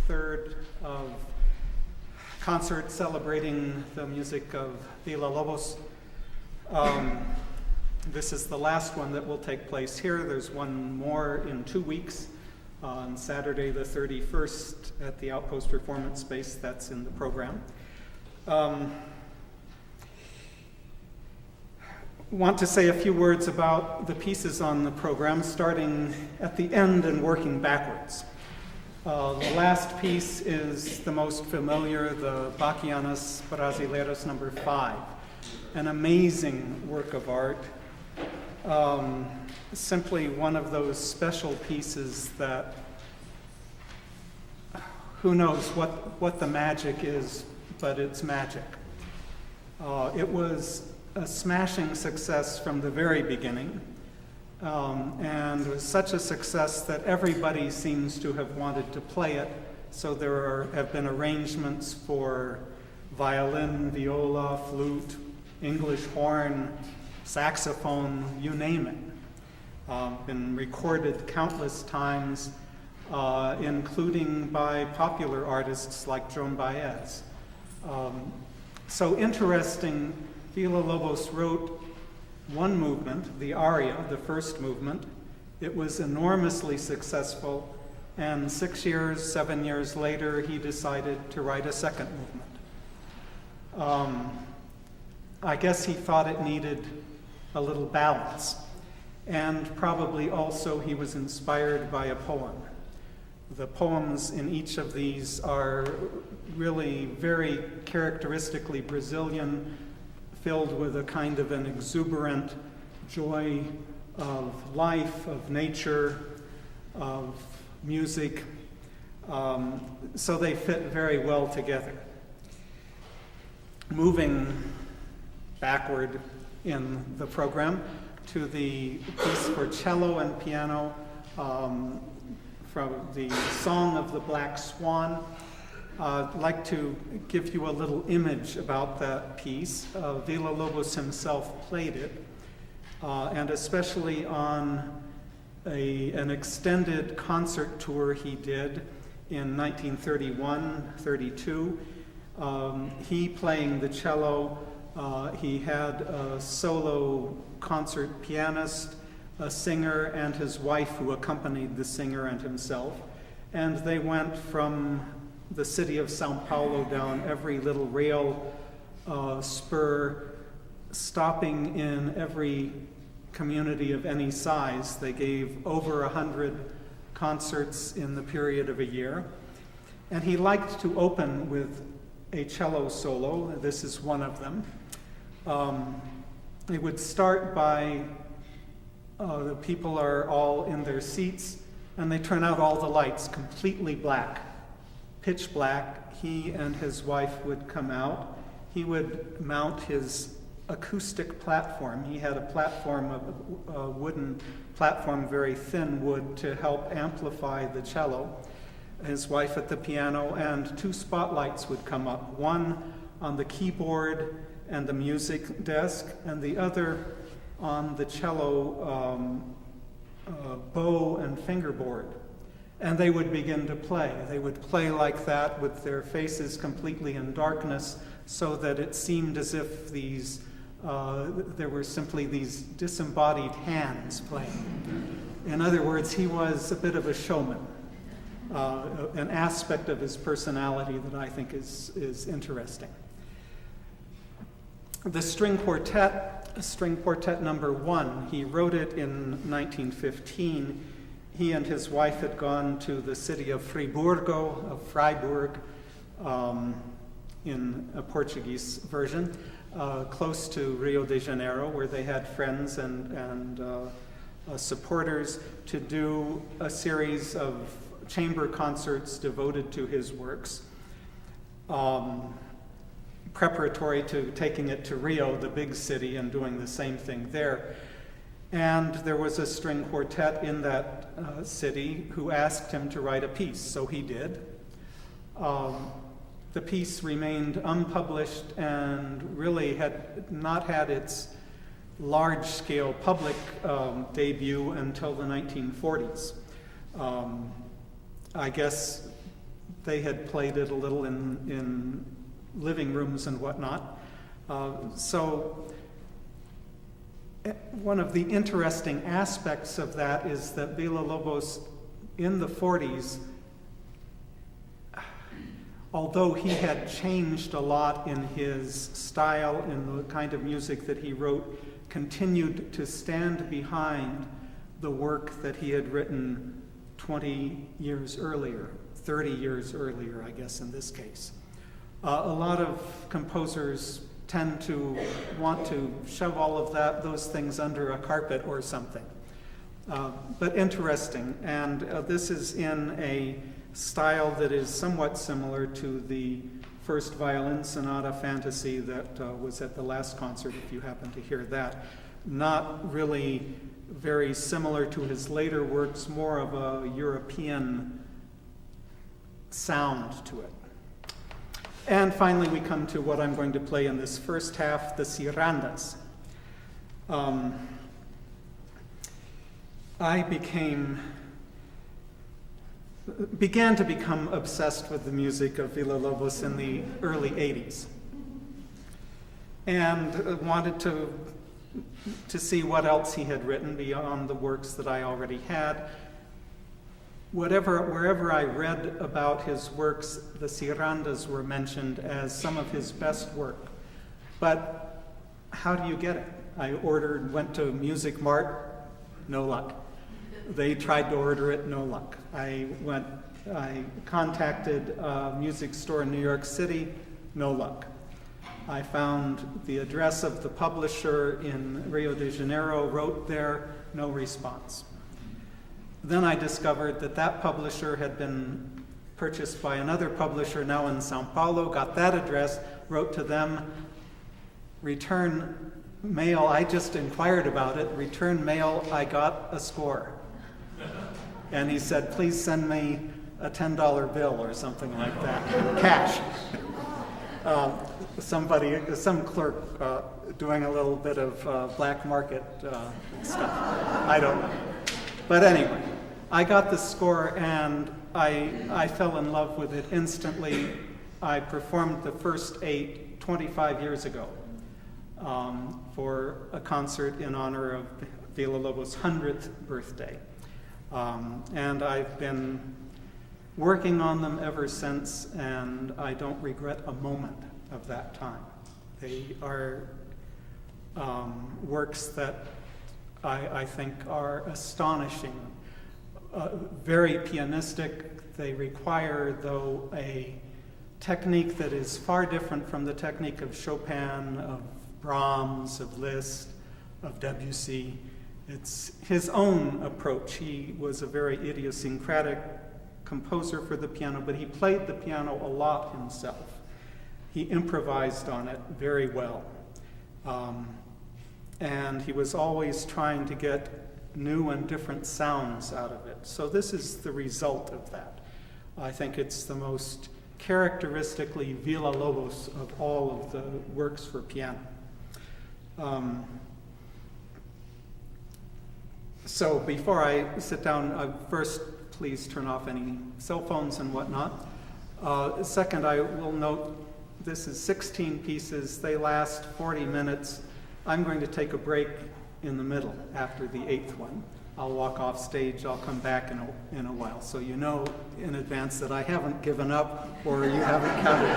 third of concert celebrating the music of Villa-Lobos. This is the last one that will take place here. There's one more in 2 weeks on Saturday the 31st at the Outpost Performance Space. That's in the program. Want to say a few words about the pieces on the program, starting at the end and working backwards. The last piece is the most familiar, the Bachianas Brasileiras No. 5, an amazing work of art. Simply one of those special pieces that who knows what the magic is, but it's magic. It was a smashing success from the very beginning, and it was such a success that everybody seems to have wanted to play it, so there have been arrangements for violin, viola, flute, English horn, saxophone, you name it. Been recorded countless times, including by popular artists like Joan Baez. So interesting, Villa-Lobos wrote one movement, the aria, the first movement. It was enormously successful, and 7 years later, he decided to write a second movement. I guess he thought it needed a little balance, and probably also he was inspired by a poem. The poems in each of these are really very characteristically Brazilian, filled with a kind of an exuberant joy of life, of nature, of music. So they fit very well together. Moving backward in the program to the piece for cello and piano from the Song of the Black Swan. I'd like to give you a little image about that piece. Villa-Lobos himself played it, and especially on an extended concert tour he did in 1931-32. He playing the cello, he had a solo concert pianist, a singer, and his wife who accompanied the singer and himself. And they went from the city of Sao Paulo down every little rail spur, stopping in every community of any size. They gave over 100 concerts in the period of a year. And he liked to open with a cello solo. This is one of them. It would start by the people are all in their seats, and they turn out all the lights completely black, pitch black. He and his wife would come out. He would mount his acoustic platform. He had a platform, a wooden platform, very thin wood, to help amplify the cello. His wife at the piano, and 2 spotlights would come up, one on the keyboard and the music desk, and the other on the cello bow and fingerboard. And they would begin to play. They would play like that with their faces completely in darkness, so that it seemed as if there were simply these disembodied hands playing. In other words, he was a bit of a showman. An aspect of his personality that I think is interesting. The string quartet number 1, he wrote it in 1915. He and his wife had gone to the city of Freiburg, in a Portuguese version, close to Rio de Janeiro, where they had friends and supporters, to do a series of chamber concerts devoted to his works, preparatory to taking it to Rio, the big city, and doing the same thing there. And there was a string quartet in that city who asked him to write a piece, so he did. The piece remained unpublished and really had not had its large-scale public debut until the 1940s. I guess they had played it a little in living rooms and whatnot. So one of the interesting aspects of that is that Villa-Lobos in the 40s, although he had changed a lot in his style, in the kind of music that he wrote, continued to stand behind the work that he had written 20 years earlier, 30 years earlier, I guess, in this case. A lot of composers tend to want to shove all of those things under a carpet or something. But interesting, and this is in a style that is somewhat similar to the first violin sonata fantasy that was at the last concert, if you happen to hear that. Not really very similar to his later works, more of a European sound to it. And finally, we come to what I'm going to play in this first half, the cirandas. I began to become obsessed with the music of Villa-Lobos in the early 80s, and wanted to see what else he had written beyond the works that I already had. Wherever I read about his works, the cirandas were mentioned as some of his best work. But how do you get it? I went to Music Mart, no luck. They tried to order it, no luck. I contacted a music store in New York City, no luck. I found the address of the publisher in Rio de Janeiro, wrote there, no response. Then I discovered that publisher had been purchased by another publisher now in Sao Paulo, got that address, wrote to them, return mail, I just inquired about it, return mail, I got a score. And he said, please send me a $10 bill or something like that, cash. Some clerk doing a little bit of black market stuff. I don't know. But anyway, I got the score and I fell in love with it instantly. I performed the first 8 25 years ago for a concert in honor of Villa-Lobos' 100th birthday. And I've been working on them ever since, and I don't regret a moment of that time. They are works that I think are astonishing, very pianistic. They require, though, a technique that is far different from the technique of Chopin, of Brahms, of Liszt, of Debussy. It's his own approach. He was a very idiosyncratic composer for the piano, but he played the piano a lot himself. He improvised on it very well. And he was always trying to get new and different sounds out of it. So this is the result of that. I think it's the most characteristically Villa-Lobos of all of the works for piano. So before I sit down, first, please turn off any cell phones and whatnot. Second, I will note this is 16 pieces. They last 40 minutes. I'm going to take a break in the middle after the 8th one. I'll walk off stage. I'll come back in a while. So you know in advance that I haven't given up or you haven't counted.